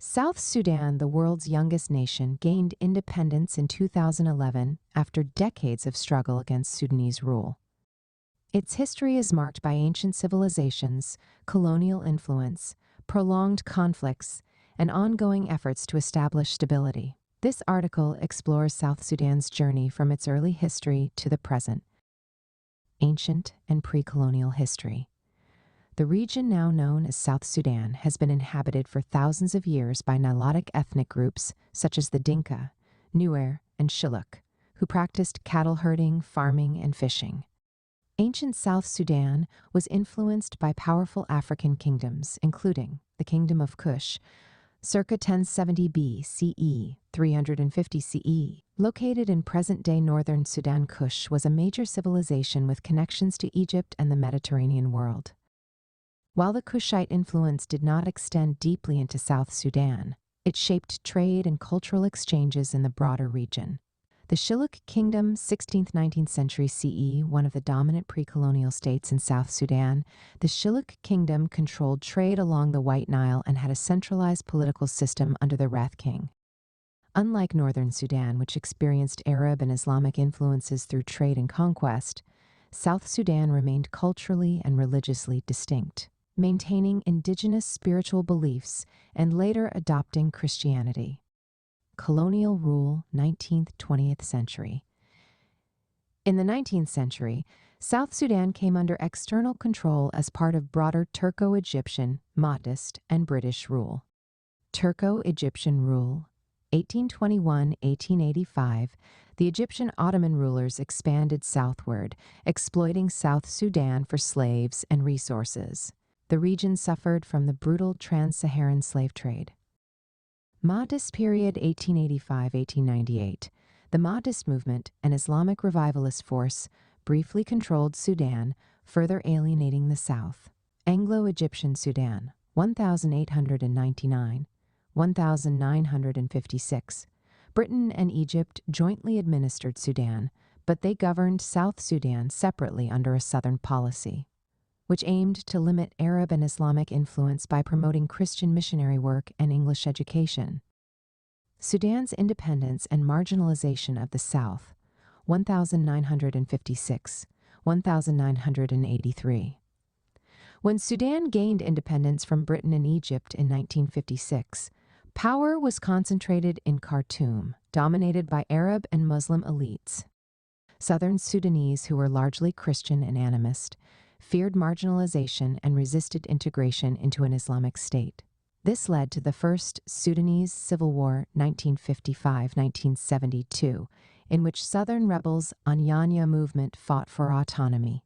South Sudan, the world's youngest nation, gained independence in 2011 after decades of struggle against Sudanese rule. Its history is marked by ancient civilizations, colonial influence, prolonged conflicts, and ongoing efforts to establish stability. This article explores South Sudan's journey from its early history to the present. Ancient and pre-colonial history. The region now known as South Sudan has been inhabited for thousands of years by Nilotic ethnic groups such as the Dinka, Nuer, and Shilluk, who practiced cattle herding, farming, and fishing. Ancient South Sudan was influenced by powerful African kingdoms, including the Kingdom of Kush, circa 1070 BCE, 350 CE. Located in present-day northern Sudan, Kush was a major civilization with connections to Egypt and the Mediterranean world. While the Kushite influence did not extend deeply into South Sudan, it shaped trade and cultural exchanges in the broader region. The Shilluk Kingdom, 16th–19th century CE, one of the dominant pre-colonial states in South Sudan, the Shilluk Kingdom controlled trade along the White Nile and had a centralized political system under the Reth King. Unlike northern Sudan, which experienced Arab and Islamic influences through trade and conquest, South Sudan remained culturally and religiously distinct, maintaining indigenous spiritual beliefs and later adopting Christianity. Colonial rule, 19th–20th century. In the 19th century, South Sudan came under external control as part of broader Turco-Egyptian, Mahdist, and British rule. Turco-Egyptian rule, 1821–1885, the Egyptian Ottoman rulers expanded southward, exploiting South Sudan for slaves and resources. The region suffered from the brutal trans-Saharan slave trade. Mahdist period, 1885–1898. The Mahdist movement, an Islamic revivalist force, briefly controlled Sudan, further alienating the south. Anglo-Egyptian Sudan, 1899–1956. Britain and Egypt jointly administered Sudan, but they governed South Sudan separately under a southern policy, which aimed to limit Arab and Islamic influence by promoting Christian missionary work and English education. Sudan's independence and marginalization of the South, 1956–1983. When Sudan gained independence from Britain and Egypt in 1956, power was concentrated in Khartoum, dominated by Arab and Muslim elites. Southern Sudanese, who were largely Christian and animist, feared marginalization and resisted integration into an Islamic state. This led to the First Sudanese Civil War, 1955–1972, in which Southern rebels Anyanya movement fought for autonomy.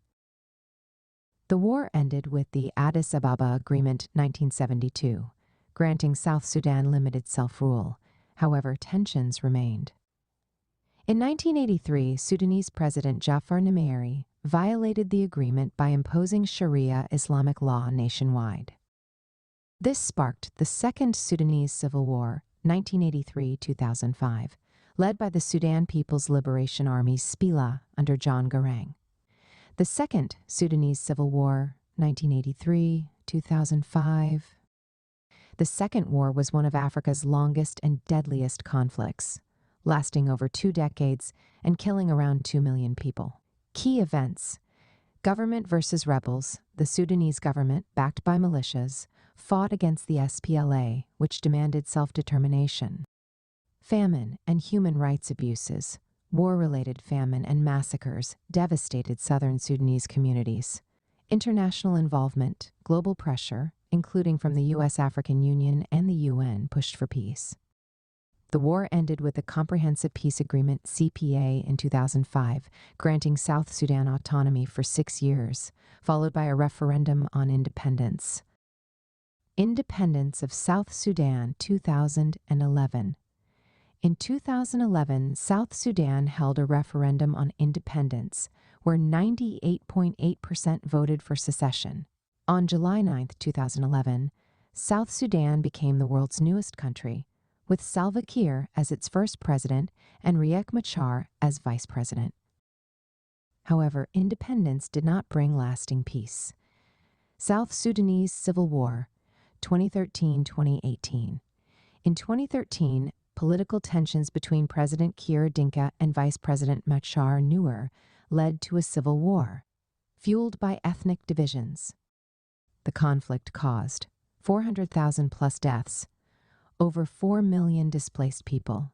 The war ended with the Addis Ababa Agreement, 1972, granting South Sudan limited self-rule. However, tensions remained. In 1983, Sudanese President Jafar Nimeiri violated the agreement by imposing Sharia Islamic law nationwide. This sparked the Second Sudanese Civil War, 1983–2005, led by the Sudan People's Liberation Army SPLA under John Garang. The Second Sudanese Civil War, 1983–2005. The Second War was one of Africa's longest and deadliest conflicts, lasting over 2 decades and killing around 2 million people. Key events: government versus rebels. The Sudanese government, backed by militias, fought against the SPLA, which demanded self-determination. Famine and human rights abuses. War-related famine and massacres devastated southern Sudanese communities. International involvement, global pressure, including from the U.S. African Union and the UN, pushed for peace. The war ended with the Comprehensive Peace Agreement (CPA) in 2005, granting South Sudan autonomy for 6 years, followed by a referendum on independence. Independence of South Sudan, 2011. In 2011, South Sudan held a referendum on independence, where 98.8% voted for secession. On July 9, 2011, South Sudan became the world's newest country, with Salva Kiir as its first president and Riek Machar as vice president. However, independence did not bring lasting peace. South Sudanese Civil War, 2013–2018. In 2013, political tensions between President Kiir Dinka and Vice President Machar Nuer led to a civil war, fueled by ethnic divisions. The conflict caused 400,000 plus deaths, over 4 million displaced people.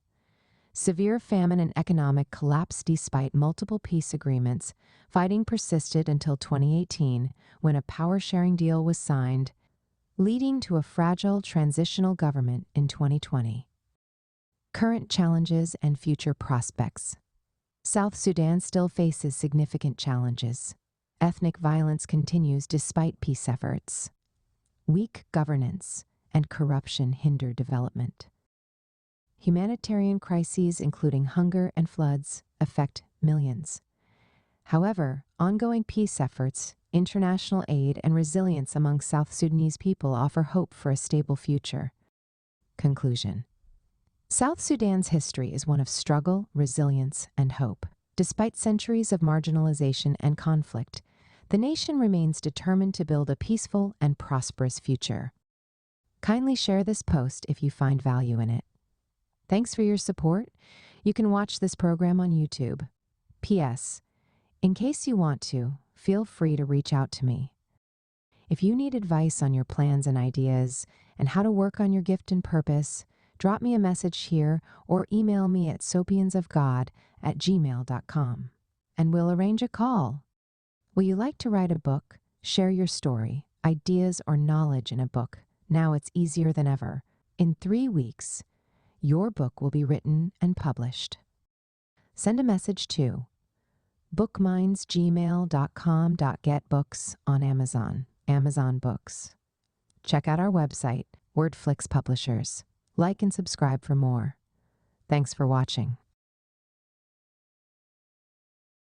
Severe famine and economic collapse despite multiple peace agreements. Fighting persisted until 2018, when a power-sharing deal was signed, leading to a fragile transitional government in 2020. Current challenges and future prospects. South Sudan still faces significant challenges. Ethnic violence continues despite peace efforts. Weak governance and corruption hinder development. Humanitarian crises, including hunger and floods, affect millions. However, ongoing peace efforts, international aid, and resilience among South Sudanese people offer hope for a stable future. Conclusion. South Sudan's history is one of struggle, resilience, and hope. Despite centuries of marginalization and conflict, the nation remains determined to build a peaceful and prosperous future. Kindly share this post if you find value in it. Thanks for your support. You can watch this program on YouTube. P.S. In case you want to, feel free to reach out to me. If you need advice on your plans and ideas and how to work on your gift and purpose, drop me a message here or email me at sopiansofgod@gmail.com, and we'll arrange a call. Will you like to write a book, share your story, ideas, or knowledge in a book? Now it's easier than ever. In 3 weeks, your book will be written and published. Send a message to bookmindsgmail.com.getbooks on Amazon Books. Check out our website, Wordflix Publishers. Like and subscribe for more. Thanks for watching.